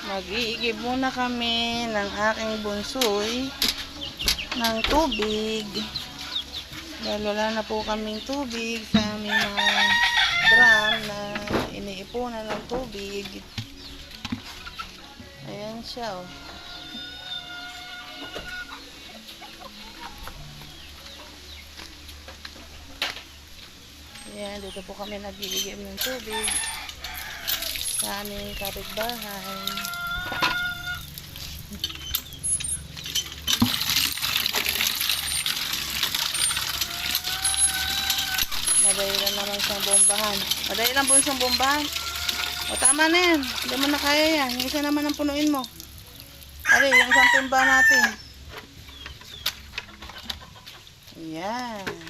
Mag-iigib muna kami ng aking bunsoy ng tubig. Dahil wala na po kaming tubig sa aming mga drum na iniipunan ng tubig. Ayan siya, oh. Ayan, dito po kami nag-iigib ng tubig sa aming kapitbahay. Madali lang naman siyang bombahan. Madali lang po siyang bombahan. O tama na yan. Hindi mo na kaya yan. Yung isa naman ang punuin mo. Ari, yung isang timba natin. Ayan.